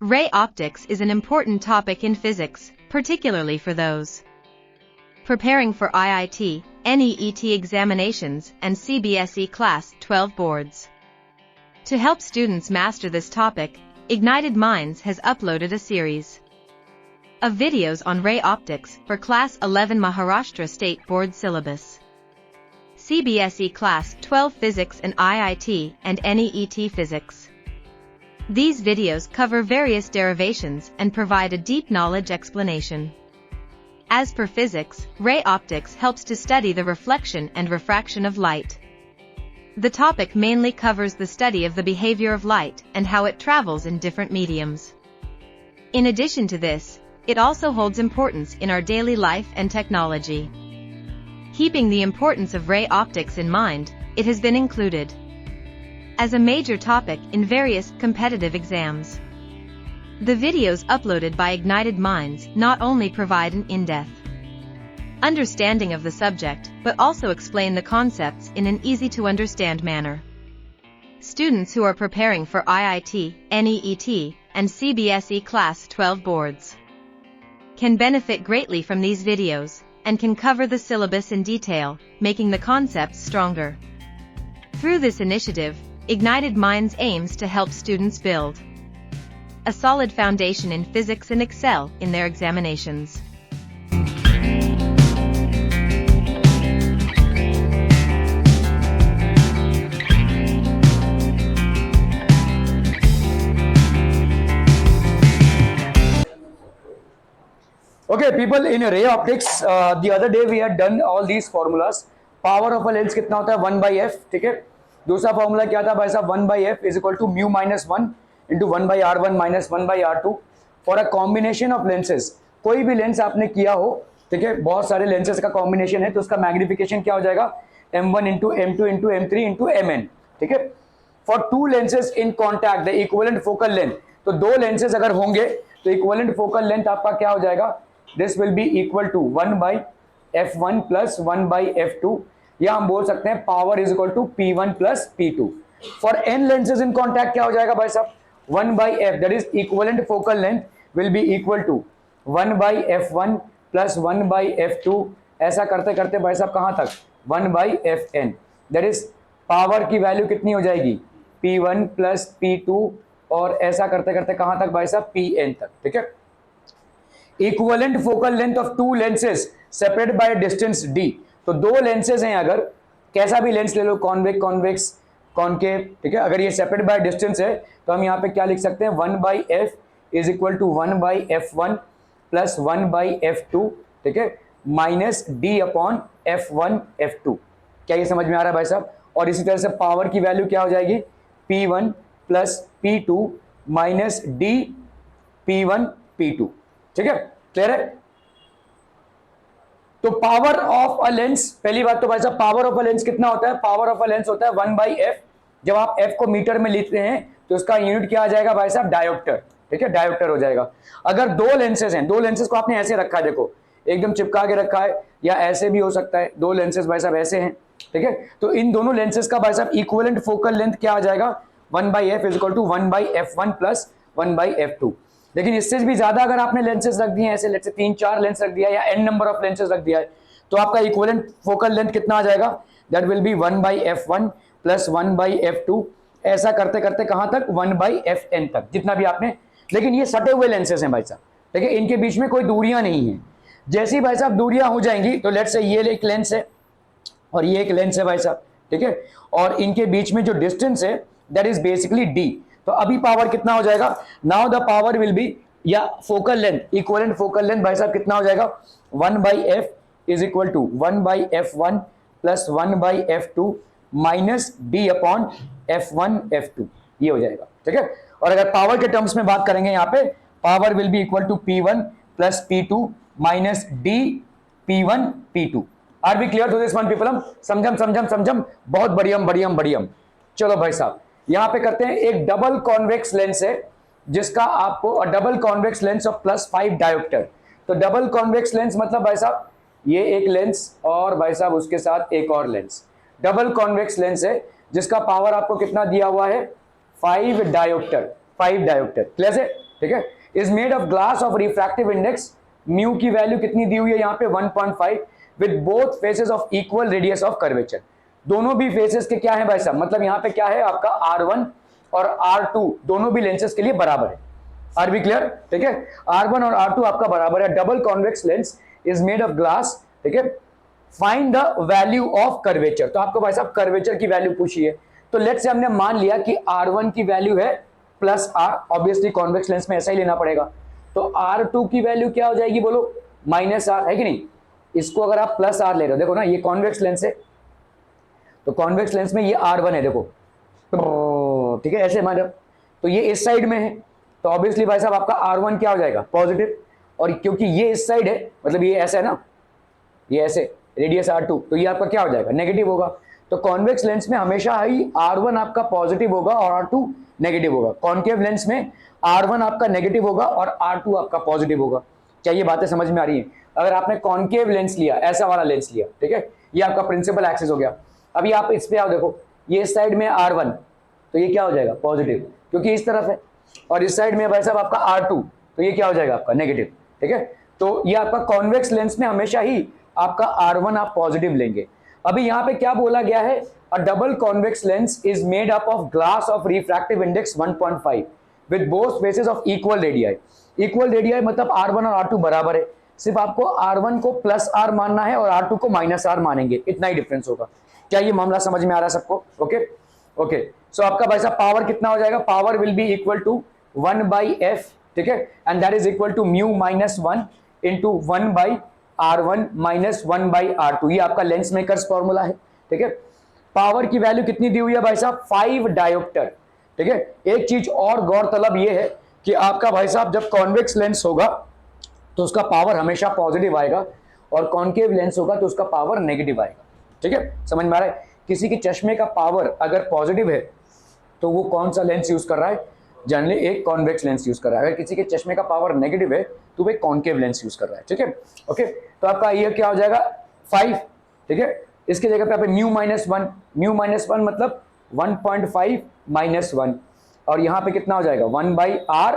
Ray optics is an important topic in physics, particularly for those preparing for IIT, NEET examinations, and CBSE Class 12 boards. To help students master this topic, Ignited Minds has uploaded a series of videos on ray optics for Class 11 Maharashtra State Board syllabus, CBSE Class 12 Physics and IIT and NEET Physics. These videos cover various derivations and provide a deep knowledge explanation. As per physics, ray optics helps to study the reflection and refraction of light. The topic mainly covers the study of the behavior of light and how it travels in different mediums. In addition to this, it also holds importance in our daily life and technology. Keeping the importance of ray optics in mind, it has been included as a major topic in various competitive exams. The videos uploaded by Ignited Minds not only provide an in-depth understanding of the subject, but also explain the concepts in an easy-to-understand manner. Students who are preparing for IIT, NEET, and CBSE Class 12 boards can benefit greatly from these videos, and can cover the syllabus in detail, making the concepts stronger. Through this initiative, Ignited Minds aims to help students build a solid foundation in physics and excel in their examinations. Okay, people, in ray optics, the other day we had done all these formulas. Power of a lens कितना होता है 1/f, ठीक है. दूसरा formula क्या था भाई साहब, 1/f is equal to mu minus 1 into 1/r1 minus 1/r2 for a combination of lenses. कोई भी लेंस आपने किया हो, ठीक है, बहुत सारे लेंसेज का कॉम्बिनेशन है, तो उसका मैग्निफिकेशन क्या हो जाएगा, m1 into m2 into m3 into mn, ठीक है. For to lenses in contact the equivalent focal length, तो दो लेंसेज अगर होंगे तो इक्विवेलेंट फोकल लेंथ आपका क्या हो जाएगा, this will be equal to 1/f1 plus 1/f2, या हम बोल सकते हैं power is equal to p1 plus p2. For n lenses in contact क्या हो जाएगा भाई साहब, 1/f that is equivalent focal length will be equal to 1/f1 plus 1/f2. ऐसा करते करते भाई साहब कहां तक, 1/fn, दैट इज पावर की वैल्यू कितनी हो जाएगी, p1 प्लस p2, और ऐसा करते करते कहां तक भाई साहब, pn तक, ठीक है. Equivalent focal length of to lenses separated by distance d. तो दो लेंसेज हैं, अगर कैसा भी लेंस ले लो, कॉन्वेक्स कॉन्वेक्स कॉन्केव, ठीक है, अगर ये सेपरेटेड बाय डिस्टेंस है तो हम यहाँ पे क्या लिख सकते हैं, 1/f is equal to 1/f1 plus 1/f2, ठीक है, minus d upon f1 f2. क्या ये समझ में आ रहा है भाई साहब. और इसी तरह से पावर की वैल्यू क्या हो जाएगी, p1 plus p2 minus d p1 p2, ठीक है, क्लियर है. तो पावर ऑफ अ लेंस, पहली बात तो भाई साहब पावर ऑफ अ लेंस कितना होता है, पावर ऑफ अ लेंस होता है 1/f. जब आप f को मीटर में लिखते हैं तो उसका यूनिट क्या आ जाएगा भाई साहब, डायोप्टर, ठीक है, डायोप्टर हो जाएगा. अगर दो लेंसेज हैं, दो लेंसेज को आपने ऐसे रखा है, देखो एकदम चिपका के रखा है, या ऐसे भी हो सकता है, दो लेंसेज भाई साहब ऐसे हैं, ठीक है, तो इन दोनों लेंसेज का भाई साहब इक्विवेलेंट फोकल लेंथ क्या आ जाएगा, 1/f is equal to 1/f1 plus 1/f2. लेकिन इससे भी ज्यादा अगर आपने लेंसेज रख दिए हैं, ऐसे लेट्स से 3-4 लेंस रख दिया, या n नंबर ऑफ लेंसेज रख दिया है, तो आपका इक्विवेलेंट फोकल लेंथ कितना आ जाएगा, that will B 1/f1 plus 1/f2. ऐसा करते करते कहां तक, 1/fn तक, जितना भी आपने. लेकिन ये सटे हुए लेंसेज हैं भाई साहब, ठीक है, इनके बीच में कोई दूरियां नहीं है. जैसी भाई साहब दूरियां हो जाएंगी, तो लेट्स से ये एक लेंस है और ये एक लेंस है भाई साहब, ठीक है, और इनके बीच में जो डिस्टेंस है दैट इज बेसिकली d. तो अभी पावर कितना हो जाएगा, now the power will be, या focal length, equivalent focal length भाई साहब कितना हो जाएगा, 1/f is equal to 1/f1 plus 1/f2 minus d upon f1 f2, ये हो जाएगा, ठीक है. और अगर पावर के टर्म्स में बात करेंगे, यहाँ पे power will be equal to p1 plus p2 minus d p1 p2. Are be clear to this one people, हम समझम समझम समझम, बहुत बढ़ियम बढ़ियम बढ़ियम. चलो भाई साहब यहां पे करते हैं, एक डबल कॉन्वेक्स लेंस है जिसका आपको, double convex lens of +5 dioptre. तो डबल कॉन्वेक्स लेंस मतलब भाई साहब ये एक लेंस और भाई साहब उसके साथ एक और लेंस, डबल कॉन्वेक्स लेंस है जिसका पावर आपको कितना दिया हुआ है, 5 डायोप्टर, 5 डायोप्टर. क्लियर है. ठीक है, is made of glass of refractive index, mu की वैल्यू कितनी दी हुई है यहाँ पे 1.5 with both faces of equal radius of curvature. दोनों भी फेसेस के क्या है भाई साहब, मतलब यहाँ पे क्या है आपका R1 और R2 दोनों भी लेंसेज के लिए बराबर है। Are be clear? ठीक है, R1 और R2 आपका बराबर है। Double convex lens is made of glass, ठीक है। Find the value of curvature, तो आपको भाई साहब कर्वेचर की वैल्यू पूछी है, तो लेट्स से हमने मान लिया कि R1 की वैल्यू है plus R, obviously convex lens में ऐसा ही लेना पड़ेगा, तो R2 की वैल्यू क्या हो जाएगी बोलो, माइनस R, है कि नहीं। इसको अगर आप प्लस R ले रहे हो, देखो ना ये कॉन्वेक्स लेंस है, तो कॉन्वेक्स लेंस में ये R1 है, देखो ठीक है, ऐसे मतलब, तो ये इस साइड में है, तो ऑब्वियसली भाई साहब आपका R1 क्या हो जाएगा, पॉजिटिव, और क्योंकि ये इस साइड है, मतलब ये ऐसा है ना, ये ऐसे रेडियस R2, तो ये आपका क्या हो जाएगा, नेगेटिव होगा। तो कॉन्वेक्स लेंस में हमेशा ही R1 आपका पॉजिटिव होगा और R2 नेगेटिव होगा। कॉन्केव लेंस में R1 आपका नेगेटिव होगा और R2 आपका पॉजिटिव होगा। क्या ये बातें समझ में आ रही हैं? अगर आपने कॉन्केव लेंस लिया, ऐसा वाला लेंस लिया, ठीक है, ये आपका प्रिंसिपल एक्सिस हो गया। अभी आप इस पे आओ, देखो ये इस साइड में R1, तो ये क्या हो जाएगा, पॉजिटिव, क्योंकि इस तरफ है, और इस साइड में भाई साहब आपका R2, तो ये क्या हो जाएगा आपका नेगेटिव, ठीक है। तो ये आपका कॉन्वेक्स लेंस में हमेशा ही आपका R1 आप पॉजिटिव लेंगे। अभी यहाँ पे क्या बोला गया है, अ double convex lens is made up of glass of refractive index 1.5 with both faces of equal radii. Equal radii मतलब R1 और R2 बराबर है, सिर्फ आपको R1 को प्लस R मानना है और R2 को माइनस R मानेंगे, इतना ही डिफरेंस होगा। क्या ये मामला समझ में आ रहा है सबको? ओके ओके, सो आपका भाई साहब पावर कितना हो जाएगा, power will be equal to 1/f, ठीक है, and that is equal to mu minus 1 into 1/R1 minus 1/R2। ये आपका लेंस मेकर्स फॉर्मूला है, ठीक है। पावर की वैल्यू कितनी दी हुई है भाई साहब, 5 डायोप्टर, ठीक है। एक चीज और गौरतलब ये है कि आपका भाई साहब जब कॉन्वेक्स लेंस होगा तो उसका पावर हमेशा पॉजिटिव आएगा, और कॉन्केव लेंस होगा तो उसका पावर नेगेटिव आएगा, ठीक है, समझ में आ रहा है। किसी के चश्मे का पावर अगर पॉजिटिव है तो वो कौन सा लेंस यूज कर रहा है, जनरली एक कॉन्वेक्स लेंस यूज कर रहा है। अगर किसी के चश्मे का पावर नेगेटिव है तो वो एक कॉन्केव लेंस यूज कर रहा है, ठीक है। ओके, तो आपका ये क्या हो जाएगा 5, ठीक है। इसके जगह पे आप म्यू माइनस 1, म्यू माइनस 1 मतलब 1.5 माइनस 1, और यहाँ पे कितना हो जाएगा 1/R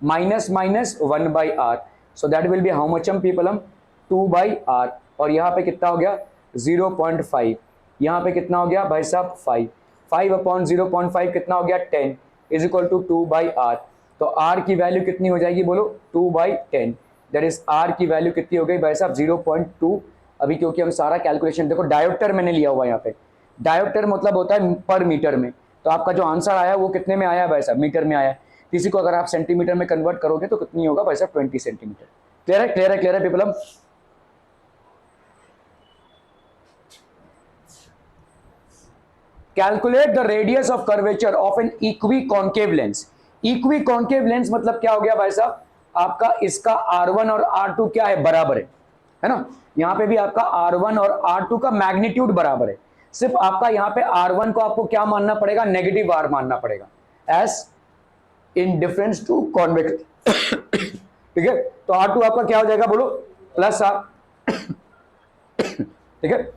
minus minus 1/R, so that will be how much हम पीपल, हम 2/R, और यहाँ पे कितना हो गया 0.5, यहाँ पे कितना हो गया भाई साहब 5, 5 अपॉन 0.5 कितना हो गया 10 इज इक्वल टू 2/R। तो R की वैल्यू कितनी हो जाएगी बोलो 2/10, दैट इज R की वैल्यू कितनी हो गई भाई साहब 0.2। अभी क्योंकि हम सारा कैलकुलेशन, देखो डायोप्टर मैंने लिया हुआ यहाँ पे, डायोप्टर मतलब होता है पर मीटर में, तो आपका जो आंसर आया वो कितने में आया भाई साहब, मीटर में आया। किसी को अगर आप सेंटीमीटर में कन्वर्ट करोगे तो कितनी होगा भाई साहब 20 सेंटीमीटर। क्लियर है, क्लियर है, क्लियर है people. Calculate the radius of curvature of an equiconcave lens. Equiconcave lens मतलब क्या हो गया भाई साहब, आपका इसका R1 और R2 क्या है, बराबर है ना। यहां पे भी आपका R1 और R2 का मैग्नीट्यूड बराबर है, सिर्फ आपका यहाँ पे R1 को आपको क्या मानना पड़ेगा, नेगेटिव R मानना पड़ेगा, as in difference to convex, ठीक है। तो R2 आपका क्या हो जाएगा बोलो प्लस R, ठीक है।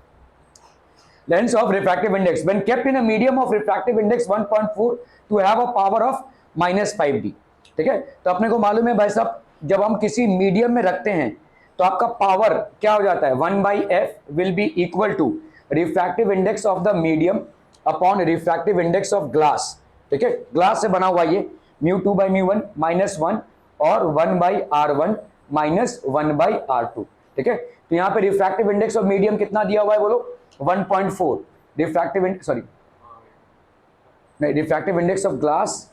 Lens of refractive index when kept in a medium of refractive index 1.4 to have a power of -5d, ठीक है। तो अपने को मालूम है भाई साहब जब हम किसी मीडियम में रखते हैं तो आपका पावर क्या हो जाता है, 1/f will be equal to refractive index of the medium upon refractive index of glass, ठीक है। ग्लास से बना हुआ ये μ2/μ1 -1 और 1/R1 माइनस 1/R2, ठीक है। तो यहाँ पे रिफ्रैक्टिव इंडेक्स ऑफ मीडियम कितना दिया हुआ है बोलो 1.4, रिफ्रैक्टिव सॉरी नहीं, refractive index of glass,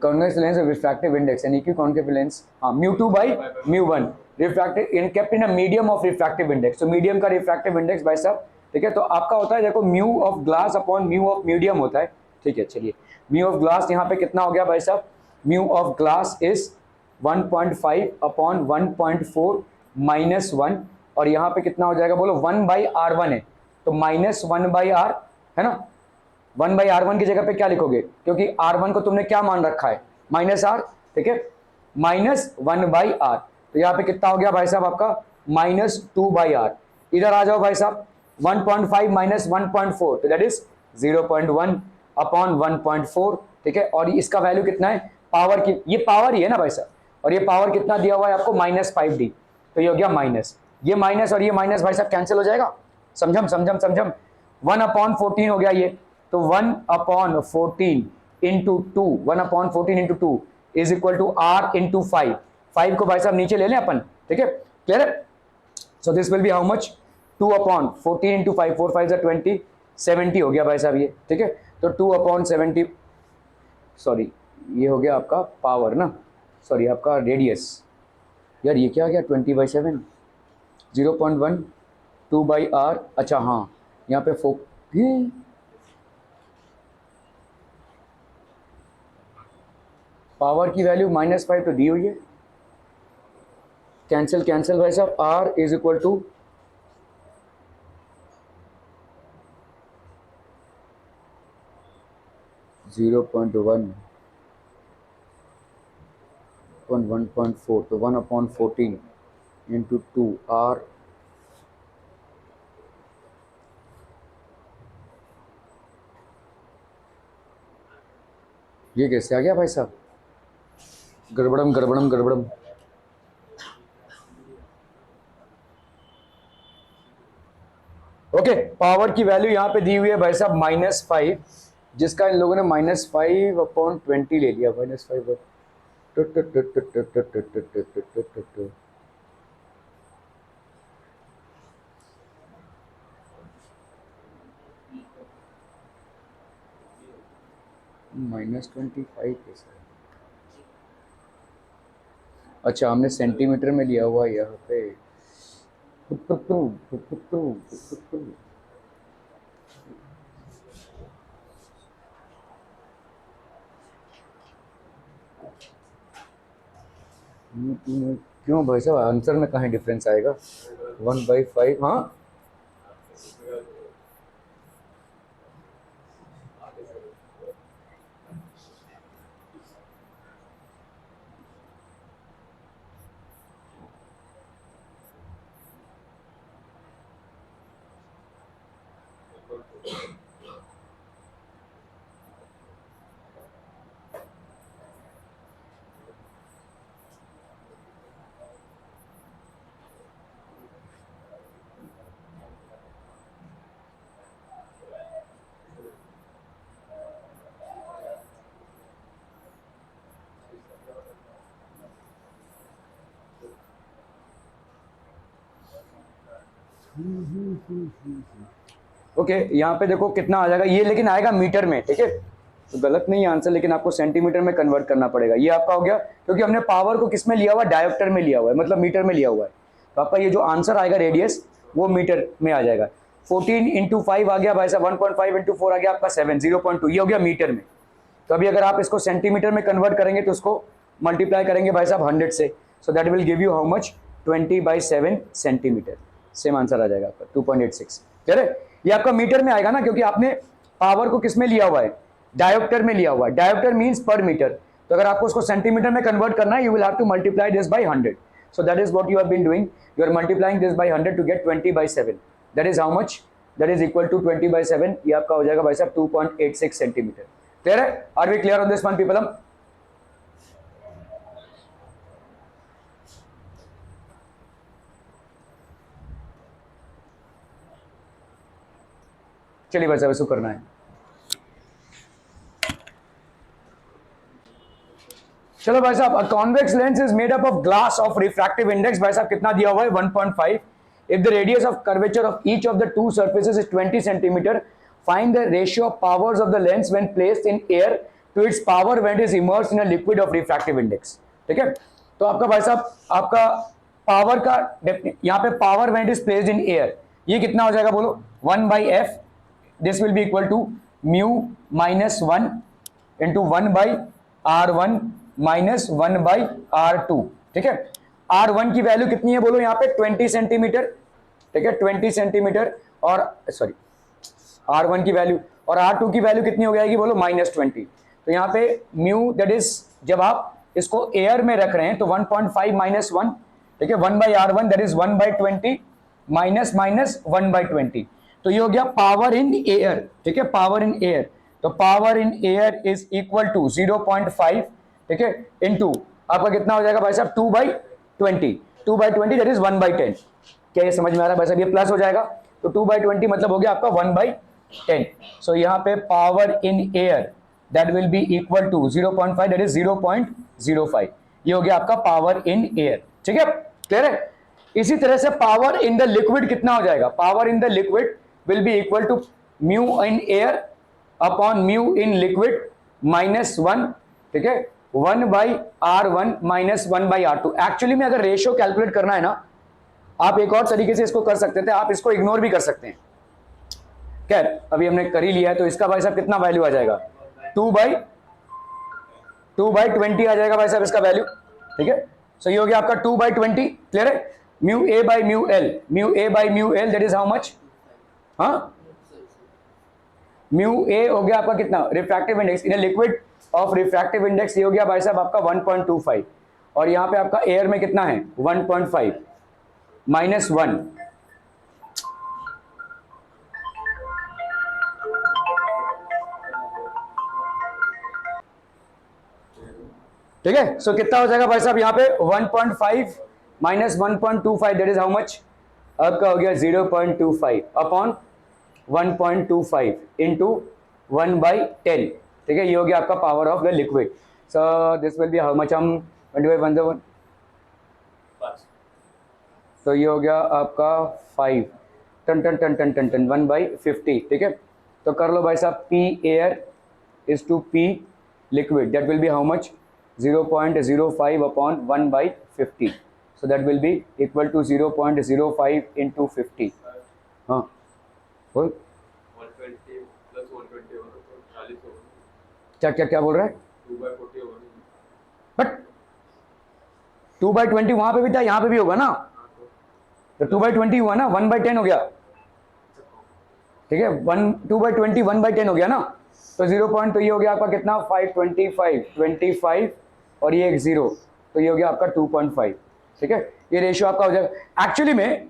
convex lens of refractive index and equiconcave lens, हाँ μ2/μ1 refractive in kept in a medium of refractive index. तो मीडियम का रिफ्रैक्टिव इंडेक्स भाई साहब, ठीक है, तो आपका होता है देखो mu of glass upon mu of medium होता है, ठीक है। चलिए म्यू ऑफ ग्लास यहाँ पे कितना हो गया भाई साहब, mu of glass is 1.5 upon 1.4 minus 1, और यहाँ पे कितना हो जाएगा बोलो 1/R1 है तो माइनस 1/R है ना। 1/R1 की जगह पे क्या लिखोगे, क्योंकि R1 को तुमने क्या मान रखा है -R, ठीक है, माइनस 1/R, तो यहाँ पे कितना हो गया भाई साहब आपका -2/R। इधर आ जाओ भाई साहब 1.5 माइनस 1.4 तो दैट इज 0.1 अपॉन 1.4, ठीक है, और इसका वैल्यू कितना है पावर की, ये पावर ही है ना भाई साहब, और ये पावर कितना दिया हुआ है आपको -5D, तो ये हो गया माइनस, ये माइनस और ये माइनस भाई साहब कैंसिल हो जाएगा, समझम समझम समझम, 1/14 हो गया ये, तो 1/14 into 2, 1/14 into 2 is equal to R into 5, 5 को भाई साहब नीचे ले लें अपन, ठीक है, क्लियर है। सो this will be how much, 2/14 into 5, 4 5 20, 70 हो गया भाई साहब ये, ठीक है, तो 2/70, सॉरी ये हो गया आपका पावर ना, सॉरी आपका रेडियस, यार ये क्या हो गया 20/7, 0.1 2/r, अच्छा हाँ यहाँ पे पावर की वैल्यू -5 तो दी हुई है, कैंसिल कैंसिल भाई साहब, r इज इक्वल टू 0.1 1.4, तो 1/14 इंटू 2R, ये कैसे आ गया भाई साहब, गड़बड़म गड़बड़म गड़बड़म, ओके, पावर की वैल्यू यहाँ पे दी हुई है भाई साहब -5, जिसका इन लोगों ने -5/20 ले लिया, -5 -25 कैसे, अच्छा हमने सेंटीमीटर में लिया हुआ यहाँ पे, क्यों भाई साहब आंसर में कहाँ डिफरेंस आएगा, 1/5, हाँ ओके, यहाँ पे देखो कितना आ जाएगा ये, लेकिन आएगा मीटर में, ठीक है, तो गलत नहीं है आंसर, लेकिन आपको सेंटीमीटर में कन्वर्ट करना पड़ेगा, ये आपका हो गया, क्योंकि हमने पावर को किस में लिया हुआ है, डायोप्टर में लिया हुआ है, मतलब मीटर में लिया हुआ है, तो आपका ये जो आंसर आएगा रेडियस वो मीटर में आ जाएगा, 14 इंटू 5 आ गया भाई साहब, 1.5 इंटू 4 आ गया आपका 7, 0.2, ये हो गया मीटर में। तो अभी अगर आप इसको सेंटीमीटर में कन्वर्ट करेंगे तो उसको मल्टीप्लाई करेंगे भाई साहब 100 से, so that will give you how much, 20/7 centimetre, same answer आ जाएगा आपका 2.86, कह रहे, ये आपका मीटर में आएगा ना, क्योंकि आपने पावर को किस में लिया हुआ है, डायोप्टर में लिया हुआ है, डायोप्टर मींस पर मीटर, तो अगर आपको उसको सेंटीमीटर में कन्वर्ट करना है, you will have to multiply this by 100, so that is what you have been doing, you are multiplying this by 100 to get 20/7, that is how much, that is equal to 20/7, ये आपका हो जाएगा भाई साहब 2.86 centimetre, clear है, are we clear on this one people, हम चलिए भाई साहब इसको करना है, चलो भाई साहब, a convex lens is made up of glass of refractive index, भाई साहब कितना दिया हुआ है 1.5, if the radius of curvature of each of the two surfaces is 20 centimetre, find the ratio of powers of the lens when placed in air to its power when it is immersed in a liquid of refractive index, ठीक है, तो आपका भाई साहब आपका power का यहाँ पे power when it is placed in air, ये कितना हो जाएगा बोलो, 1/f, this will be equal to mu -1 into 1/r1 minus 1/r2, ठीक है, r1 की वैल्यू कितनी है बोलो यहाँ पे 20 सेंटीमीटर, ठीक है 20 सेंटीमीटर, और सॉरी r1 की वैल्यू, और r2 की वैल्यू कितनी हो जाएगी बोलो -20, तो यहाँ पे म्यू दैट इज, जब आप इसको एयर में रख रहे हैं तो 1.5 - 1, ठीक है, 1/r1 दैट इज 1/20 माइनस 1/20, तो ये हो गया पावर इन एयर, ठीक है, पावर इन एयर, तो power in air is equal to 0.5 ठीक है, इनटू आपका कितना हो जाएगा भाई साहब 2/20, 2/20 दैट इज 1/10। क्या ये समझ में आ रहा है भाई साहब? ये प्लस हो जाएगा तो 2/20 मतलब हो गया आपका 1/10। सो यहाँ पे power in air that will be equal to 0.5 that is 0.05। ये हो गया आपका पावर इन एयर। ठीक है, क्लियर है? इसी तरह से पावर इन द लिक्विड कितना हो जाएगा? Power in the liquid will be equal to mu in air upon mu in liquid -1, ठीक है, 1/R1 - 1/R2। एक्चुअली में अगर रेशियो कैलकुलेट करना है ना, आप एक और तरीके से इसको कर सकते थे, आप इसको इग्नोर भी कर सकते हैं। खैर अभी हमने कर ही लिया है, तो इसका भाई साहब कितना वैल्यू आ जाएगा? 2/20 आ जाएगा भाई साहब इसका वैल्यू। ठीक है, सो ये हो गया आपका 2/20। क्लियर है? Mu A by mu L, mu A by mu L that is how much? हाँ, म्यू ए हो गया आपका कितना? Refractive index in a liquid of refractive index, ये हो गया भाई साहब आपका 1.25, और यहां पे आपका एयर में कितना है? 1.5 -1। ठीक है, सो कितना हो जाएगा भाई साहब यहाँ पे? 1.5 - 1.25 दैट इज हाउ मच? आपका हो गया 0.25 अपॉन 1.25 इंटू 1/10। ठीक है, ये हो गया आपका power of the liquid. So this will be how much? हम 25 तो ये हो गया आपका 5 टन टन टन टन टन टन 1/50। ठीक है, तो कर लो भाई साहब, P air is to P liquid that will be how much? 0.05 upon 1/50। So that will be equal to 0.05 into 50। हाँ बोल, 120 प्लस 120 होगा तो 40 होगा। क्या क्या क्या बोल रहा है? 2/40 होगा। बट 2/20 वहां पे भी था, यहाँ पे भी होगा ना, तो 2/20 हुआ ना, 1/10 हो गया। ठीक है, 2/20 1/10 हो गया ना, तो 0 पॉइंट, तो ये हो गया आपका कितना? 525 और ये एक 0, तो ये हो गया आपका 2.5। ठीक है, ये रेशियो आपका हो जाएगा। एक्चुअली में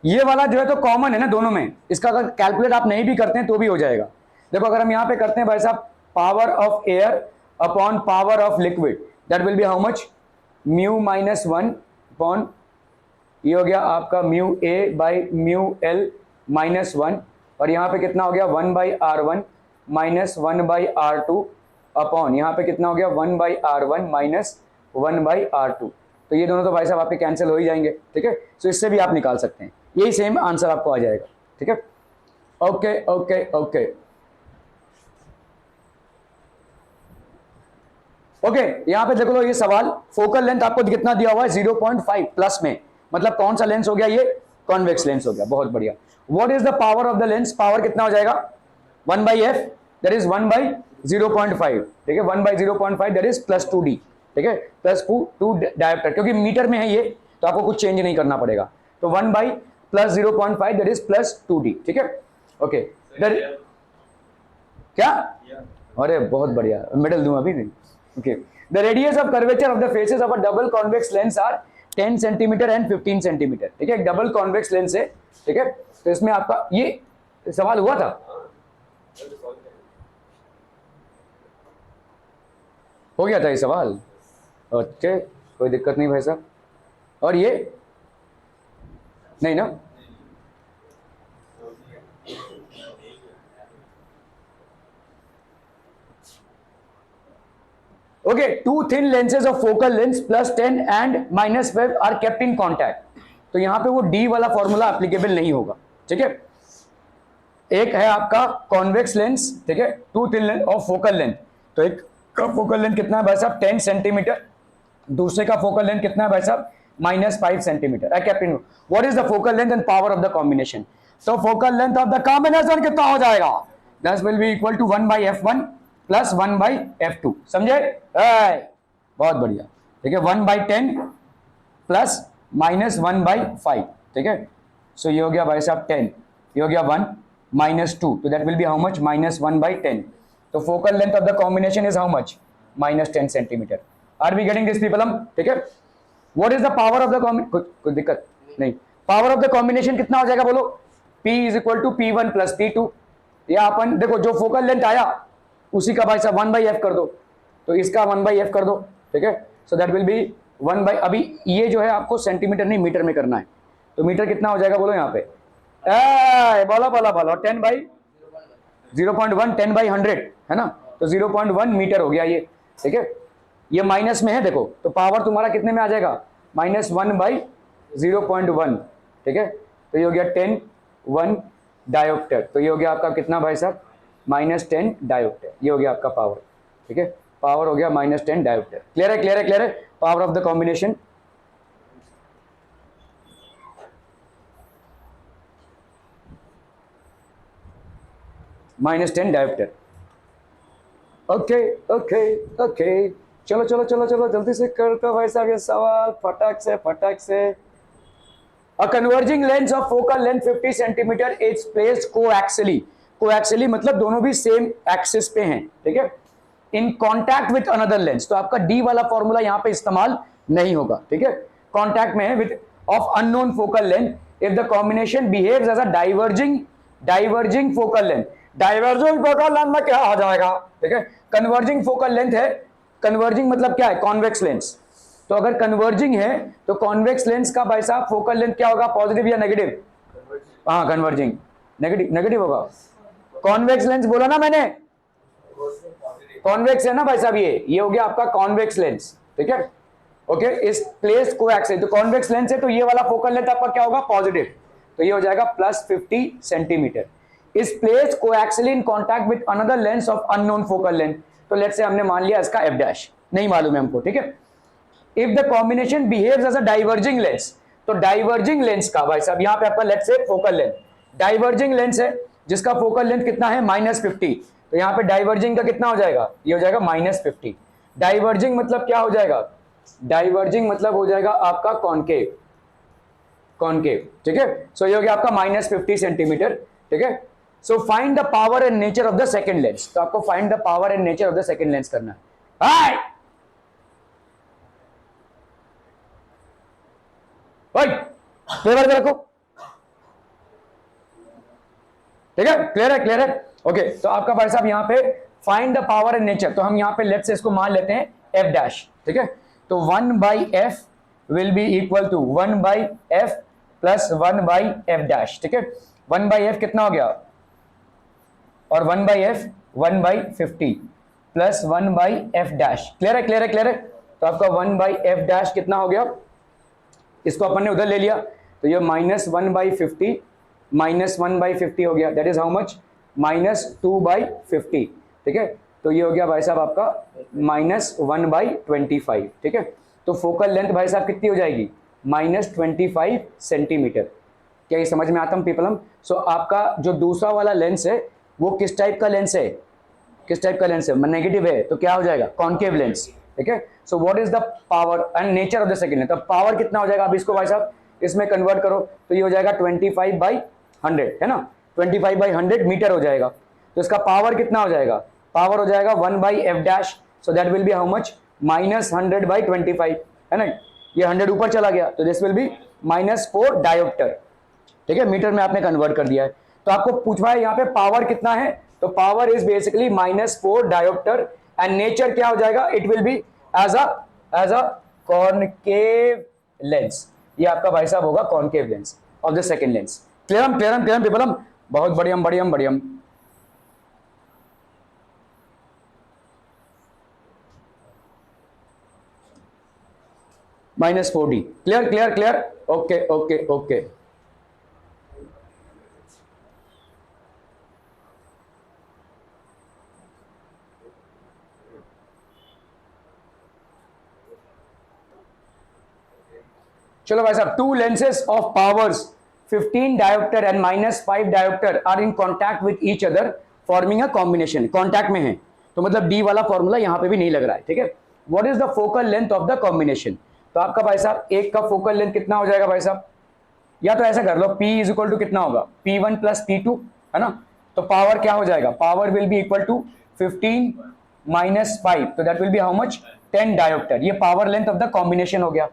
ये वाला जो है तो कॉमन है ना दोनों में, इसका अगर कैलकुलेट आप नहीं भी करते हैं तो भी हो जाएगा। देखो अगर हम यहाँ पे करते हैं भाई साहब, power of air upon power of liquid that will be how much? Mu -1 upon, ये हो गया आपका mu A by mu L -1, और यहाँ पे कितना हो गया? 1/R1 - 1/R2 अपॉन, यहाँ पे कितना हो गया? 1/R1 - 1/R2। तो ये दोनों तो भाई साहब आपके कैंसिल हो ही जाएंगे। ठीक है, सो इससे भी आप निकाल सकते हैं, यही सेम आंसर आपको आ जाएगा। ठीक है, ओके ओके ओके ओके। यहाँ पे देखो लो, ये सवाल फोकल लेंथ आपको कितना दिया हुआ है? 0.5 प्लस में, मतलब कौन सा लेंस हो गया? ये कॉन्वेक्स लेंस हो गया। बहुत बढ़िया। What is the power of the lens? Power कितना हो जाएगा? 1/f that is 1/0.5। ठीक है, 1/0.5 दैट इज +2d। ठीक है, +2 डायोप्टर, क्योंकि मीटर में है ये तो आपको कुछ चेंज नहीं करना पड़ेगा। तो 1/+0.5 दैट इज +2d। ठीक है, ओके। क्या? अरे बहुत बढ़िया, मेडल दूं अभी नहीं। Okay, the radius of curvature of the faces of a double convex lens are 10 centimetre and 15 centimetre. ठीक है, डबल कॉन्वेक्स लेंस है। ठीक है, तो इसमें आपका ये सवाल हुआ था, हो गया था ये सवाल। ओके, कोई दिक्कत नहीं भाई साहब। और ये नहीं ना? Okay, two thin lenses of focal lens +10 and -5 are kept in contact. तो यहां पे वो डी वाला फॉर्मूला एप्लीकेबल नहीं होगा। ठीक है, एक है आपका कॉन्वेक्स लेंस, ठीक है, two thin lens of focal length, तो एक का फोकल लेंथ कितना है भाई साहब? 10 सेंटीमीटर। दूसरे का फोकल लेंथ कितना है भाई साहब? -5 centimetre. I kept in. What is the focal length and power of the combination? तो focal length of the combination कितना हो जाएगा? That will be equal to 1/f1 + 1/f2। समझे? बहुत बढ़िया। ठीक है, 1/10 प्लस -1/5। ठीक है, सो ये हो गया भाई साहब 10, ये हो गया 1 -2, तो that will be how much? -1/10। तो focal length of the combination is how much? -10 centimetre. Are we getting this people? हम ठीक है। What is the power of the कोई दिक्कत नहीं। पावर ऑफ द कॉम्बिनेशन कितना हो जाएगा बोलो? P is equal to P1 + P2। या अपन देखो जो फोकल लेंथ आया उसी का भाई साहब 1/f कर दो, तो इसका 1/f कर दो, ठीक है। सो दैट विल बी 1/, अभी ये जो है आपको सेंटीमीटर नहीं मीटर में करना है, तो मीटर कितना हो जाएगा बोलो यहाँ पे, बोलो बोलो बोलो, 10/0.1 10/100 है ना, तो 0.1 मीटर हो गया ये, ठीक है। ये माइनस में है देखो, तो पावर तुम्हारा कितने में आ जाएगा, -1/0.1, ठीक है। तो ये हो गया 10 डायोप्टर, तो ये हो गया आपका कितना भाई साहब, -10 डायोप्टर, ये हो गया आपका पावर, ठीक है। पावर हो गया -10 डायोप्टर। क्लियर है, क्लियर है, क्लियर है। Power of the combination, -10 dioptre. Okay okay okay, चलो चलो चलो चलो जल्दी से करते हो भाई साहब ये सवाल, फटाक से फटाक से। A converging lens of focal length 50 centimetre is placed coaxially, coaxially मतलब दोनों भी सेम एक्सिस पे हैं, ठीक है। In contact with another lens, तो आपका डी वाला फॉर्मूला यहाँ पे इस्तेमाल नहीं होगा, ठीक है। कॉन्टैक्ट में है with of unknown focal length if the combination behaves as a diverging focal length. Diverging focal length में क्या आ जाएगा, ठीक है। कन्वर्जिंग फोकल लेंथ है, कन्वर्जिंग मतलब क्या है, कॉन्वेक्स लेंस। तो अगर कन्वर्जिंग है तो कॉन्वेक्स लेंस का भाई साहब फोकल लेंथ क्या होगा, पॉजिटिव या नेगेटिव, हाँ कन्वर्जिंग, नेगेटिव नेगेटिव होगा। कॉन्वेक्स लेंस बोला ना मैंने, कॉन्वेक्स है ना भाई साहब, ये हो गया आपका कॉन्वेक्स लेंस, ठीक है। ओके, इस प्लेस कोएक्सियल, तो कॉन्वेक्स लेंस है तो ये वाला फोकल लेंथ आपका क्या होगा, पॉजिटिव, तो ये हो जाएगा +50 सेंटीमीटर। इस place coaxial in contact with another lens of unknown focal length, तो लेट्स से हमने मान लिया इसका f' नहीं मालूम है हमको, ठीक है। If the combination behaves as a diverging lens, तो डाइवर्जिंग लेंस का भाई साहब यहाँ पे आपका let's say focal length, diverging lens है जिसका फोकल लेंथ कितना है, -50, तो यहाँ पे डाइवर्जिंग का कितना हो जाएगा, ये हो जाएगा -50। डाइवर्जिंग मतलब क्या हो जाएगा, डाइवर्जिंग मतलब हो जाएगा आपका कॉनकेव, कॉनकेव, ठीक है। सो ये हो गया आपका -50 सेंटीमीटर, ठीक है। So find the power and nature of the second lens, तो आपको find the power and nature of the second lens करना है। पेपर पे रखो, ठीक है, क्लियर है, क्लियर है। ओके, तो आपका भाई साहब यहाँ पे find the power and nature, तो हम यहाँ पे लेट्स से इसको मान लेते हैं f', ठीक है। तो 1/f will be equal to 1/f plus 1/f', ठीक है। 1/f कितना हो गया, और 1/f 1/50 प्लस 1/f', क्लियर है, क्लियर है, क्लियर है। तो आपका 1/f' कितना हो गया, इसको अपन ने उधर ले लिया, तो ये -1/50 -1/50 हो गया, दैट इज हाउ मच, -2/50, ठीक है। तो ये हो गया भाई साहब आपका -1/25, ठीक है। तो फोकल लेंथ भाई साहब कितनी हो जाएगी, -25 सेंटीमीटर। क्या ये समझ में आता है पीपलम? सो आपका जो दूसरा वाला लेंस है वो किस टाइप का लेंस है, किस टाइप का लेंस है, नेगेटिव है, तो क्या हो जाएगा, कॉन्केव लेंस, ठीक है। So what is the power and nature of the second lens, तो पावर कितना हो जाएगा, अब इसको भाई साहब इसमें कन्वर्ट करो, तो ये हो जाएगा 25/100, है ना, 25/100 मीटर हो जाएगा। तो इसका पावर कितना हो जाएगा, पावर हो जाएगा 1/f', so that will be how much, -100/25, है ना, ये 100 ऊपर चला गया, तो दिस विल बी -4 डायोप्टर, ठीक है। मीटर में आपने कन्वर्ट कर दिया है। तो आपको पूछा है यहाँ पे पावर कितना है, तो power is basically -4 dioptre and nature क्या हो जाएगा, it will be as a concave lens, ये आपका भाई साहब होगा concave lens of the second lens. क्लियरम क्लियरम क्लियरम पीपलम, बहुत बढ़िया बढ़िया बढ़िया। -4D, clear clear clear, okay okay okay. चलो भाई साहब, two lenses of powers 15 dioptre and -5 dioptre are in contact with each other forming a combination, contact में है तो मतलब डी वाला फॉर्मूला यहां पे भी नहीं लग रहा है, ठीक है। What is the focal length of the combination, तो आपका भाई साहब एक का फोकल लेंथ कितना हो जाएगा भाई साहब, या तो ऐसा कर लो P इज इक्वल टू कितना होगा, P1 प्लस P2, है ना। तो पावर क्या हो जाएगा, power will be equal to 15 -5, तो that will be how much, 10 dioptre. ये power length of the combination हो गया,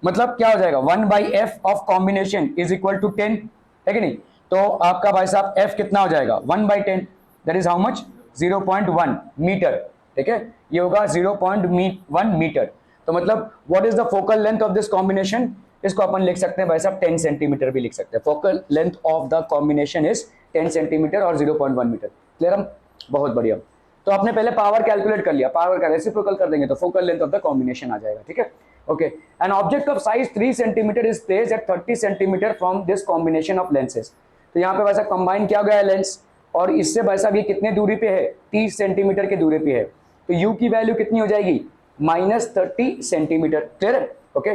मतलब क्या हो जाएगा, 1/f of combination is equal to 10, है कि नहीं। तो आपका भाई साहब f कितना हो जाएगा, 1/10, that is how much, 0.1 metre, ठीक है, ये होगा 0.1 मीटर। तो मतलब what is the focal length of this combination, इसको अपन लिख सकते हैं भाई साहब 10 सेंटीमीटर भी लिख सकते हैं। Focal length of the combination is 10 centimetre और 0.1 मीटर। क्लियर हम? बहुत बढ़िया। तो आपने पहले पावर कैलकुलेट कर लिया, पावर का रेसिप्रोकल कर देंगे तो focal length of the combination आ जाएगा। ठीक है, okay. An object of size 3 centimetre is placed at 30 centimetre from this combination of lenses. तो यहाँ पे वैसा कंबाइन किया गया है लेंस, और इससे भाई साहब ये कितने दूरी पे है, 30 सेंटीमीटर की दूरी पे है। तो u की वैल्यू कितनी हो जाएगी, -30 सेंटीमीटर। क्लियर है? Okay.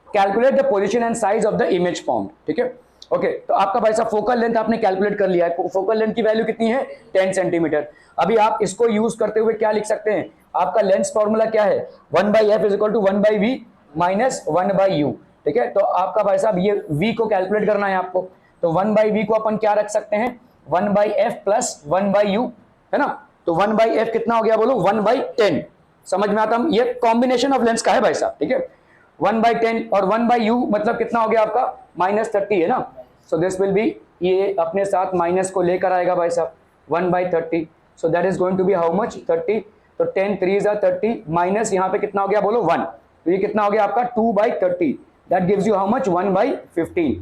Calculate the position and size of the image form. ठीक है, ओके। तो आपका भाई साहब फोकल लेंथ आपने कैलकुलेट कर लिया है, फोकल लेंथ की वैल्यू कितनी है, 10 सेंटीमीटर। अभी आप इसको यूज करते हुए क्या लिख सकते हैं, आपका लेंस फॉर्मूला क्या है, 1/f = 1/v - 1/u। ठीक है, तो आपका भाई साहब ये v को कैलकुलेट करना है आपको, तो 1/v को अपन क्या रख सकते हैं, 1/f + 1/u, है ना। तो 1/f कितना हो गया बोलो, 1/10। समझ में आता? हम ये कॉम्बिनेशन ऑफ लेंस का है भाई साहब। ठीक है, 1/10 और 1/u मतलब कितना हो गया आपका, -30 है ना। सो दिस विल बी, ये अपने साथ माइनस को लेकर आएगा भाई साहब, 1/30। So that is going to be how much, 30। तो 10 3 = 30 माइनस यहाँ पे कितना हो गया बोलो, 1। तो ये कितना हो गया आपका, 2/30। That gives you how much, 1/15।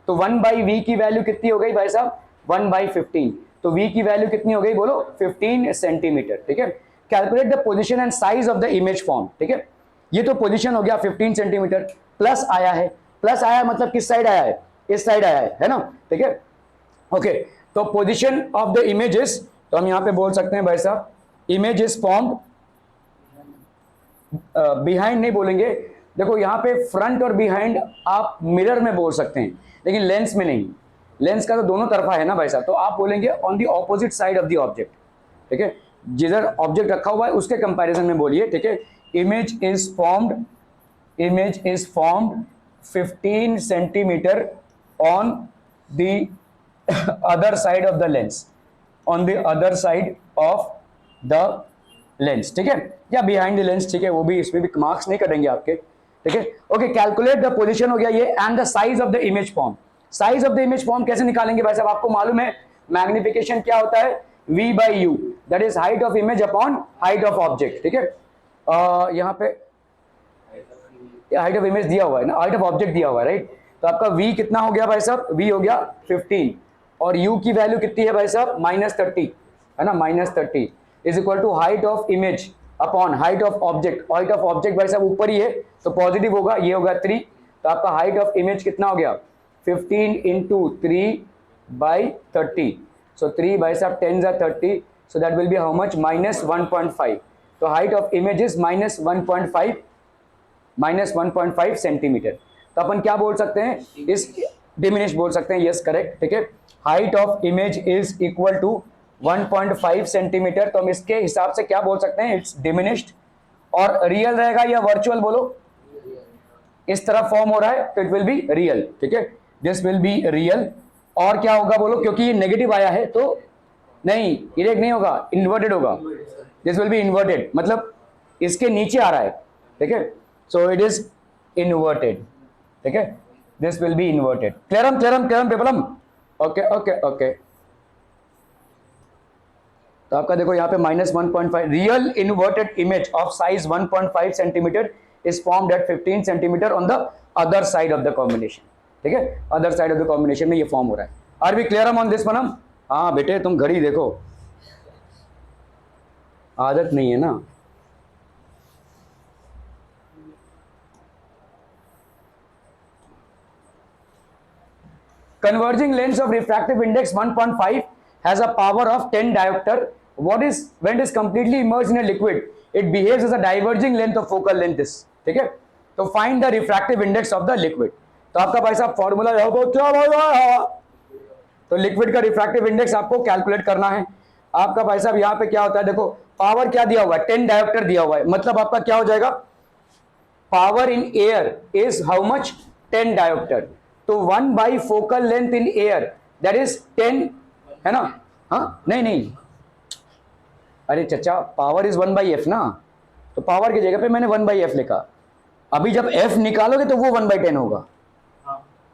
तो 1/v की वैल्यू कितनी हो गई भाई साहब, 1/15। तो v की वैल्यू कितनी हो गई बोलो, 15 सेंटीमीटर। ठीक है, calculate the position and size of the image form. ठीक है, ये तो पोजीशन हो गया 15 सेंटीमीटर, प्लस आया है, प्लस आया मतलब किस साइड आया है, इस साइड आया है ना। ठीक है, ओके। तो पोजीशन ऑफ द इमेजेस, तो हम यहां पे बोल सकते हैं भाई साहब, इमेज इज फॉर्म्ड, बिहाइंड नहीं बोलेंगे, देखो यहाँ पे फ्रंट और बिहाइंड आप मिरर में बोल सकते हैं, लेकिन लेंस में नहीं। लेंस का तो दोनों तरफा है ना भाई साहब, तो आप बोलेंगे on the opposite side of the object. ठीक है, जिधर ऑब्जेक्ट रखा हुआ है उसके कंपैरिजन में बोलिए। ठीक है, image is formed 15 centimetre on the other side of the lens, on the other side of the lens. ठीक है, या बिहाइंड द लेंस। ठीक है, वो भी, इसमें भी मार्क्स नहीं करेंगे आपके। ठीक है, ओके। कैलकुलेट द पोजीशन हो गया ये, and the size of the image form. Size of the image form कैसे निकालेंगे भाई साहब, आपको मालूम है मैग्निफिकेशन क्या होता है, v/u, that is height of image upon height of object. ठीक है, यहाँ पे हाइट ऑफ इमेज दिया हुआ है ना, हाइट ऑफ ऑब्जेक्ट दिया हुआ है, राइट। तो आपका v कितना हो गया भाई साहब, v हो गया 15, और u की वैल्यू कितनी है भाई साहब, -30 है ना, -30 is equal to height of image upon height of object. Height of object भाई साहब ऊपर ही है तो पॉजिटिव होगा, ये होगा 3। तो आपका हाइट ऑफ इमेज कितना हो गया, 15 × 3/30। सो 3 भाई साहब 10 = 30, सो that will be how much, -1.5। तो height of image is -1.5 centimetre. तो अपन क्या बोल सकते हैं, इस डिमिनिश बोल सकते हैं, यस करेक्ट। ठीक है, height of image is equal to 1.5 centimetre. तो हम इसके हिसाब से क्या बोल सकते हैं, इट्स डिमिनिश्ड। और रियल रहेगा या वर्चुअल बोलो, इस तरफ फॉर्म हो रहा है तो इट विल बी रियल। ठीक है, दिस विल बी रियल। और क्या होगा बोलो, क्योंकि ये नेगेटिव आया है तो नहीं, इरेक्ट नहीं होगा, इन्वर्टेड होगा। दिस विल बी इन्वर्टेड, मतलब इसके नीचे आ रहा है। ठीक है, सो इट इज इन्वर्टेड। ठीक है, दिस विल बी इन्वर्टेड। क्लियरम पेपलम, ओके ओके ओके। तो आपका देखो यहाँ पे -1.5, real inverted image of size 1.5 centimetre is formed at 15 centimetre on the other side of the combination. ठीक है, other side of the combination में ये फॉर्म हो रहा है। Are we clear on this मनम? हाँ बेटे, तुम घड़ी देखो, आदत नहीं है ना। Converging lens of refractive index 1.5 has a power of 10 diopter. When it is completely immersed in a liquid, it behaves as a diverging length of focal length is. ठीक है, तो find the refractive index of the liquid. तो आपका भाई साहब formula है तो क्या होगा, तो लिक्विड का रिफ्रैक्टिव इंडेक्स आपको कैलकुलेट करना है। आपका भाई साहब यहाँ पे क्या होता है, देखो पावर क्या दिया हुआ है, 10 डायोप्टर दिया हुआ है, मतलब आपका क्या हो जाएगा, power in air is how much, 10 dioptre. तो 1 focal length in air that is 10, है ना। हाँ नहीं, अरे चचा, पावर इज 1/f ना, तो पावर की जगह पे मैंने 1/f लिखा। अभी जब f निकालोगे तो वो 1/10 होगा।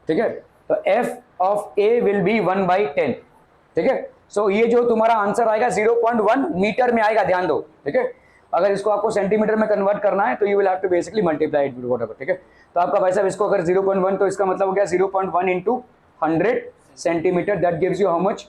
ठीक है, तो f of a will be 1/10। ठीक है, सो ये जो तुम्हारा आंसर आएगा 0.1 मीटर में आएगा, ध्यान दो। ठीक है, अगर इसको आपको सेंटीमीटर में कन्वर्ट करना है तो you will have to basically multiply it with whatever, ठीक है। तो आपका भाई साहब इसको अगर 0.1 तो इसका मतलब हो गया 0.1 into 100 centimetre, that gives you how much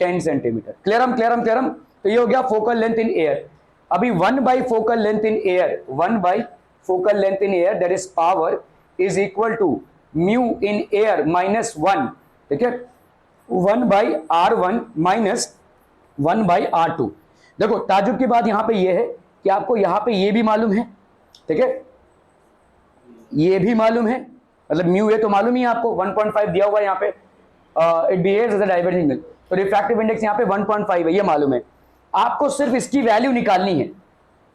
10 centimetre. क्लियरम। तो ये हो गया फोकल लेंथ इन एयर। अभी 1 by focal length in air, 1 by focal length in air that is power is equal to mu in air minus 1, ठीक है, 1 by R1 minus 1 by R2। देखो ताजुब की बात यहां पे ये है कि आपको यहां पे ये भी मालूम है, ठीक है, ये भी मालूम है, मतलब म्यू ए तो मालूम ही है आपको, 1.5 दिया हुआ है यहाँ पे, it behaves as a diverging lens, तो रिफ्रैक्टिव इंडेक्स यहाँ पे 1.5 है, ये मालूम है। आपको सिर्फ इसकी वैल्यू निकालनी है,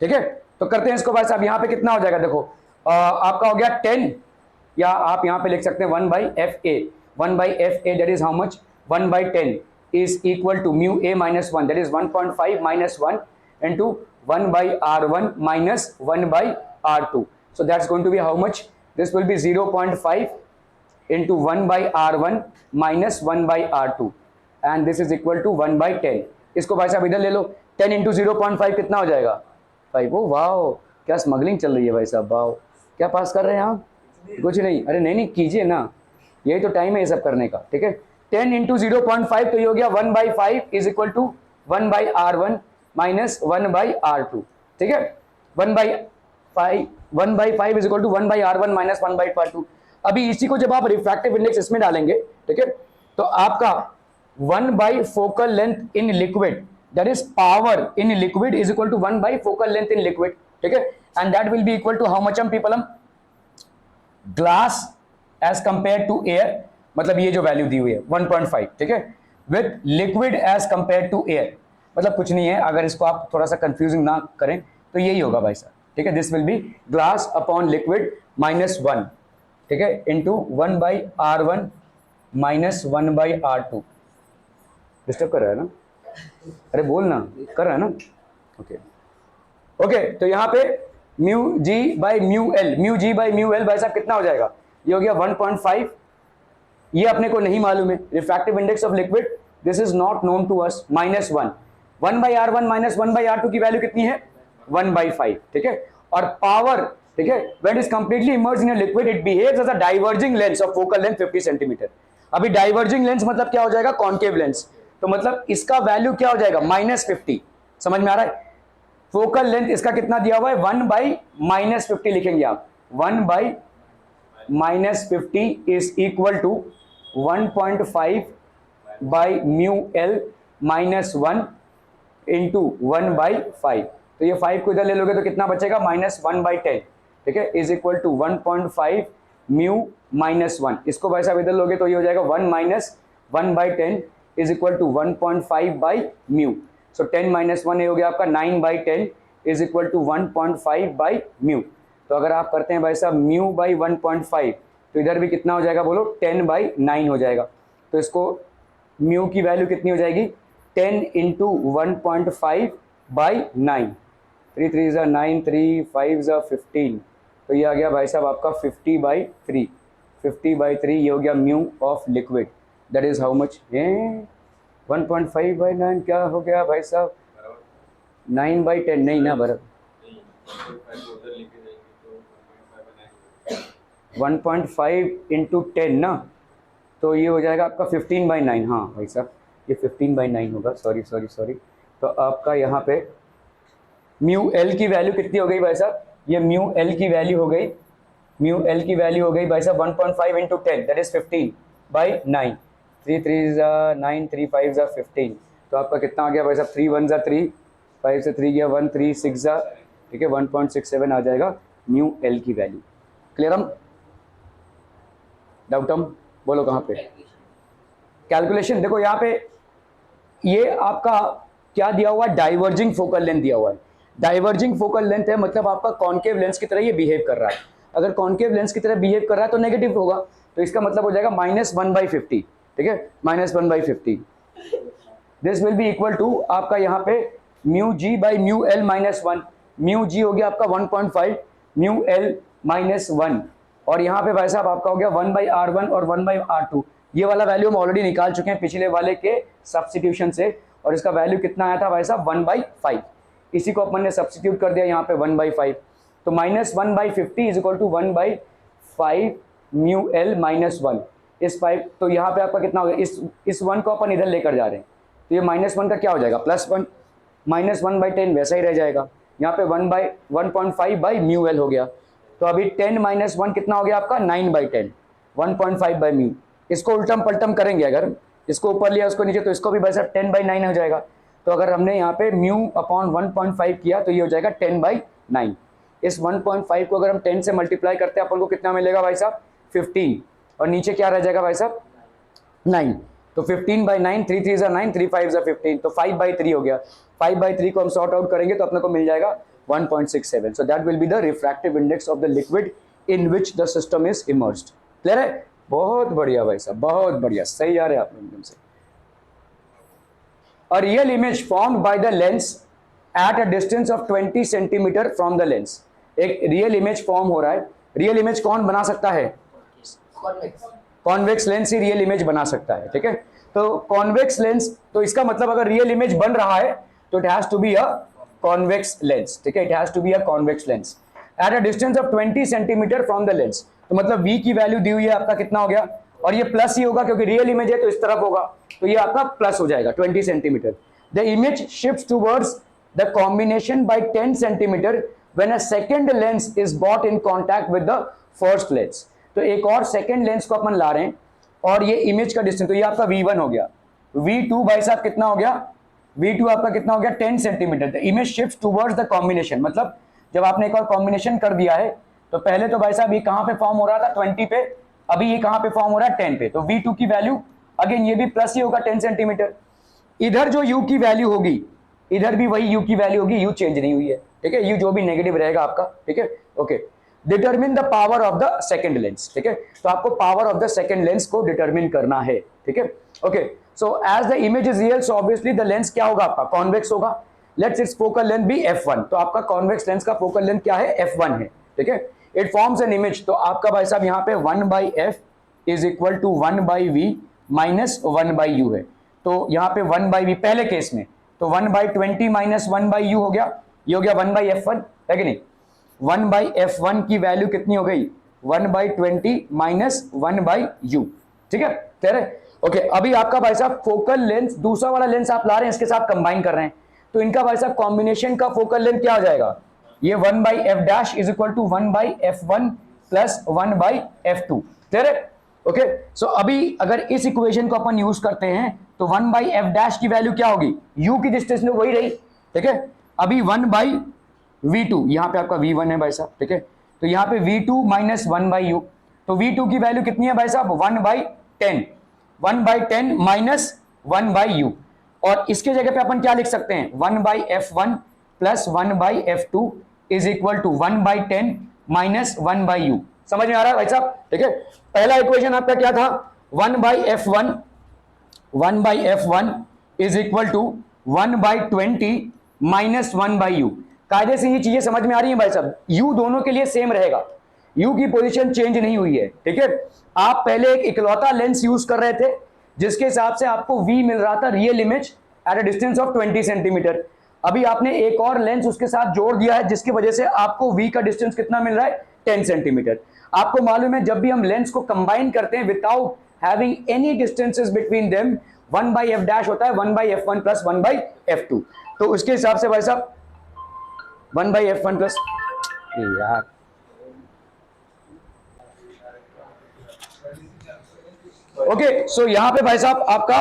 ठीक है। तो करते हैं इसको भाई साहब, यहाँ पे कितना हो जाएगा, देखो आपका हो गया 10, या आप यहाँ पे लिख सकते हैं 1 by F A, 1 by F A that is how much 1 by 10 is equal to mu a minus 1, that is 1.5 minus 1 into 1 by R1 minus 1 by R2. So that's going to be how much? This will be 0.5 into 1 by R1 minus 1 by R2 and this is equal to 1 by 10. इसको भाई साहब इधर ले लो, 10 into 0.5 कितना हो जाएगा 5। Oh wow, क्या smuggling चल रही है भाई साहब, वाओ, क्या पास कर रहे हैं आप? कुछ नहीं, अरे नहीं कीजिए ना, यही तो टाइम है ये सब करने का, ठीक है। 10 इंटू 0.5 तो ये हो गया 1 by 5 is equal to 1 by R1 minus 1 by R2, ठीक है। 1 by 5 is equal to 1 by R1 minus 1 by R2। अभी इसी को जब आप रिफ्रैक्टिव इंडेक्स इसमें डालेंगे, ठीक है, तो आपका 1 by focal length in liquid that is power in liquid is equal to 1 by focal length in liquid, ठीक है, and that will be equal to how much हम पीपल, हम glass as compare to air, मतलब ये जो value दी हुई है 1.5, ठीक है, with liquid as compare to air, मतलब कुछ नहीं है, अगर इसको आप थोड़ा सा कंफ्यूजिंग ना करें तो यही होगा भाई साहब, ठीक है। This will B glass upon liquid minus 1, ठीक है, into 1 by R1 minus 1 by R2। Disturb कर रहा है ना, अरे बोल ना, कर रहा है ना, ओके। तो यहाँ पे mu G by mu L भाई साहब कितना हो जाएगा, ये हो गया 1.5, ये अपने को नहीं मालूम है, refractive index of liquid this is not known to us, minus 1 by R1 minus 1 by R2 की वैल्यू कितनी है 1 बाई 5, ठीक है। और पावर, ठीक है, when is completely emerged in a liquid it behaves as a diverging lens of focal length 50 centimetre. अभी diverging lens मतलब क्या हो जाएगा, कॉन्केव लेंस, तो मतलब इसका वैल्यू क्या हो जाएगा -50, समझ में आ रहा है। फोकल लेंथ इसका कितना दिया हुआ है 1 बाई -50 लिखेंगे आप, 1 by -50 is equal to 1.5 by mu L minus 1 into 1 by 5, तो ये 5 को इधर ले लोगे तो कितना बचेगा -1 बाई 10, ठीक है, is equal to 1.5 mu minus 1। इसको भाई साहब इधर लोगे तो ये हो जाएगा 1 minus 1 by 10 is equal to 1.5 by mu. So 10 minus 1 ये हो गया आपका 9 by 10 is equal to 1.5 by mu. तो अगर आप करते हैं भाई साहब म्यू बाई 1.5 तो इधर भी कितना हो जाएगा बोलो 10 बाई 9 हो जाएगा। तो इसको म्यू की वैल्यू कितनी हो जाएगी 10 इंटू 1.5 बाई 9, 3 3 ज़ा 9, 3 5 ज़ा 15, तो ये आ गया भाई साहब आपका 50 बाई 3, 50 बाई 3 ये हो गया mu of liquid, that is how much 1.5 by 9 क्या हो गया भाई साहब 9 बाई 10 नहीं ना बराबर 1.5 इंटू 10 ना, तो ये हो जाएगा आपका 15 बाई 9, हाँ भाई साहब ये 15 बाई 9 होगा, सॉरी। तो आपका यहाँ पे म्यू एल की वैल्यू कितनी हो गई भाई साहब, ये म्यू एल की वैल्यू हो गई, भाई साहब 1.5 इंटू 10 दैट इज 15 बाई 9, 3 3 ज़ा 9, 3 5 ज़ा 15, तो आपका कितना आ गया भाई साहब 3 1 ज़ा 3, 5 से 3 गया 1, 3 6 ज़ा, ठीक है 1.67 आ जाएगा म्यू एल की वैल्यू। क्लियरम डाउटम बोलो कहाँ पे कैलकुलेशन, देखो यहाँ पे ये आपका क्या दिया हुआ है डाइवर्जिंग फोकल लेंथ दिया हुआ है। डाइवर्जिंग फोकल लेंथ है मतलब आपका कॉन्केव लेंस की तरह ये बिहेव कर रहा है। अगर कॉन्केव लेंस की तरह बिहेव कर रहा है तो नेगेटिव होगा, तो इसका मतलब हो जाएगा -1/50, ठीक है -1/50। This will be equal to आपका यहाँ पे mu G by mu L -1, mu G हो गया आपका 1.5 म्यू एल -1, और यहाँ पे भाई साहब आपका हो गया 1/R1 और 1/R2। ये वाला वैल्यू हम ऑलरेडी निकाल चुके हैं पिछले वाले के सब्स्टिट्यूशन से, और इसका वैल्यू कितना आया था भाई साहब 1/5 इसी को अपन ने सब्सटीट्यूट कर दिया यहाँ पे 1/5, तो -1/50 is equal to 1/5 mu L -1 इस 5, तो यहाँ पे आपका कितना हो गया, इस 1 को अपन इधर लेकर जा रहे हैं, तो ये -1 का क्या हो जाएगा +1, -1/10 वैसा ही रह जाएगा, यहाँ पे 1/1.5 बाई म्यू एल हो गया, तो अभी 10 - 1 कितना हो गया आपका 9/10, 1.5 बाई म्यू। इसको उल्टम पलटम करेंगे, अगर इसको ऊपर लिया उसको नीचे, तो इसको भी भाई साहब 10/9 हो जाएगा, तो अगर हमने यहाँ पे म्यू अपॉन 1.5 किया तो ये हो जाएगा 10/9। इस 1.5 को अगर हम 10 से मल्टीप्लाई करते हैं अपन को कितना मिलेगा भाई साहब 15, और नीचे क्या रह जाएगा भाई साहब 9, तो 15/9, 3 3 = 9, 3 5 = 15, तो 5/3 हो गया। 5/3 को हम सॉर्ट आउट करेंगे तो अपने को मिल जाएगा 1.67, सो that will be the refractive index of the liquid in which the system is immersed. Clear है? बहुत बढ़िया भाई साहब, बहुत बढ़िया, सही आ रहे हैं आप एकदम से। A real image formed by the lens at a distance of 20 centimetre from the lens, एक रियल इमेज फॉर्म हो रहा है। रियल इमेज कौन बना सकता है? कॉन्वेक्स लेंस ही रियल इमेज बना सकता है, ठीक है। तो कॉन्वेक्स लेंस, तो इसका मतलब अगर रियल इमेज बन रहा है तो it has to be a convex lens, ठीक है, it has to be a convex lens at a distance of 20 centimetre from the lens. तो मतलब v की वैल्यू दी हुई है आपका कितना हो गया, और ये प्लस ही होगा क्योंकि रियल इमेज है तो इस तरफ होगा, तो ये आपका प्लस हो जाएगा 20 centimetre. The image shifts towards the combination by 10 centimetre when a second lens is bought in contact with the first lens. तो एक और सेकंड लेंस को अपन ला रहे हैं और ये इमेज का डिस्टेंस, तो ये आपका v1 हो गया, v2 भाई साहब कितना हो गया, v2 आपका कितना हो गया 10 centimetre. The image shifts towards the combination, मतलब जब आपने एक और कॉम्बिनेशन कर दिया है तो पहले तो भाई साहब ये कहां पे फॉर्म हो रहा था 20 पे, अभी ये कहां पे फॉर्म हो रहा है 10 पे, तो v2 की वैल्यू अगेन ये भी प्लस ही होगा 10 सेंटीमीटर। इधर जो u की वैल्यू होगी इधर भी वही u की वैल्यू होगी, u चेंज नहीं हुई है, ठीक है, u जो भी नेगेटिव रहेगा आपका, ठीक है, okay. Determine the power of the second lens, ठीक है, तो आपको power of the second lens को डिटरमिन करना है, ठीक है, okay. So as the image is real so obviously the lens क्या होगा आपका कॉन्वेक्स होगा। Let's its focal length be f1, तो आपका कॉन्वेक्स लेंस का फोकल लेंथ क्या है f1 है, ठीक है। इट फॉर्म्स एन इमेज, तो आपका भाई साहब यहाँ पे 1/f is equal to 1/v minus 1/u है, तो यहाँ पे 1/v पहले केस में, तो 1/20 माइनस 1/u हो गया, ये हो गया 1/f1 है कि नहीं। 1/f1 की वैल्यू कितनी हो गई 1/20 माइनस 1/u, ठीक है, क्लियर है, ओके। अभी आपका भाई साहब फोकल लेंस, दूसरा वाला लेंस आप ला रहे हैं इसके साथ कंबाइन कर रहे हैं, तो इनका भाई साहब कॉम्बिनेशन का फोकल लेंथ क्या हो जाएगा, ये 1/f' is equal to 1/f1 plus 1/f2, clear है, ओके। सो अभी अगर इस इक्वेशन को अपन यूज करते हैं तो 1/f' की वैल्यू क्या होगी, u की डिस्टेंस में वही रही, ठीक है। अभी 1/v2, यहाँ पे आपका v1 है भाई साहब, ठीक है, तो यहाँ पे v2 माइनस 1/u, तो v2 की वैल्यू कितनी है भाई साहब 1/10, 1/10 माइनस 1/u, और इसके जगह पे अपन क्या लिख सकते हैं 1/f1 plus 1/f2 is equal to 1/10 minus 1/u। समझ में आ रहा है भाई साहब, ठीक है। पहला इक्वेशन आपका क्या था 1/f1 is equal to 1/20 minus 1/u। कायदे से ये चीजें समझ में आ रही है भाई साहब, u दोनों के लिए सेम रहेगा, u की पोजीशन चेंज नहीं हुई है, ठीक है। आप पहले एक इकलौता लेंस यूज कर रहे थे जिसके हिसाब से आपको v मिल रहा था real image at a distance of 20 centimetre, अभी आपने एक और लेंस उसके साथ जोड़ दिया है जिसकी वजह से आपको v का डिस्टेंस कितना मिल रहा है 10 सेंटीमीटर। आपको मालूम है जब भी हम लेंस को कंबाइन करते हैं without having any distances between them 1/f' होता है 1/f1 प्लस 1/f2, तो उसके हिसाब से भाई साहब 1/f1 प्लस यार ओके। सो यहां पे भाई साहब आपका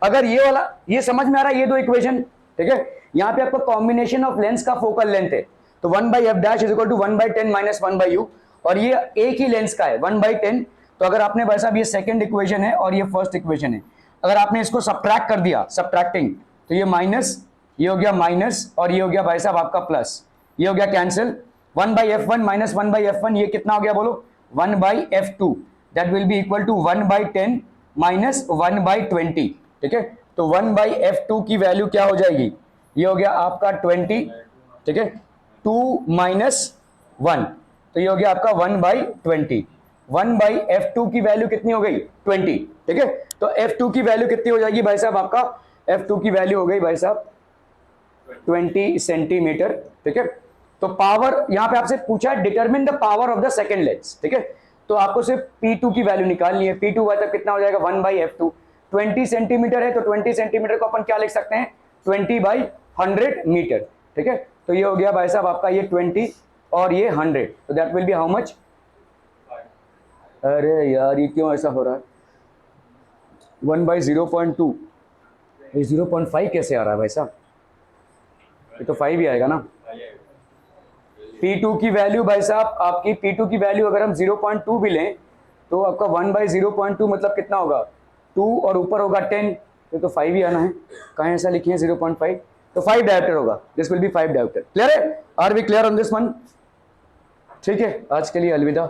अगर ये वाला ये समझ में आ रहा है, ये दो इक्वेशन, ठीक है, यहां पे आपका कॉम्बिनेशन ऑफ लेंस का फोकल लेंथ है, तो 1/f' is equal to 1/10 minus 1/u, और ये एक ही लेंस का है 1/10, तो अगर आपने भाई साहब ये सेकंड इक्वेशन है और ये फर्स्ट इक्वेशन है, अगर आपने इसको सब्ट्रैक्ट कर दिया सब्ट्रैक्टिंग, तो ये माइनस, ये हो गया माइनस, और ये हो गया भाई साहब आपका प्लस, ये हो गया कैंसिल, 1/f1 माइनस 1/f1 ये कितना हो गया बोलो 1/f2, that will be equal to 1/10 minus 1/20, ठीक है, तो 1/f2 की वैल्यू क्या हो जाएगी, ये हो गया आपका 20, ठीक है, 2 माइनस 1, तो ये हो गया आपका 1/20, 1/f2 की वैल्यू कितनी हो गई 20, ठीक है, तो f2 की वैल्यू कितनी हो जाएगी भाई साहब आपका f2 की वैल्यू हो गई भाई साहब 20 सेंटीमीटर, ठीक है। तो पावर यहाँ पे आपसे पूछा है determine the power of the second lens, ठीक है। तो आपको सिर्फ P2 की वैल्यू निकालनी है। P2 मतलब कितना हो जाएगा 1/f2। 20 सेंटीमीटर है तो 20 सेंटीमीटर को अपन क्या लिख सकते हैं 20/100 मीटर, ठीक है। तो ये हो गया भाई साहब आपका ये 20 और ये 100, तो that will be how much. अरे यार ये क्यों ऐसा हो रहा है 1/0.2, ये 0.5 कैसे आ रहा है भाई साहब, ये तो 5 ही आएगा ना। P2 की वैल्यू भाई साहब आपकी P2 की वैल्यू अगर हम 0.2 भी लें तो आपका 1/0.2 मतलब कितना होगा 2 और ऊपर होगा 10, तो 5 ही आना है। कहाँ ऐसा लिखे हैं 0.5, तो 5 डायोप्टर होगा, this will be 5 dioptre. Clear है, are we clear on this one? ठीक है, आज के लिए अलविदा।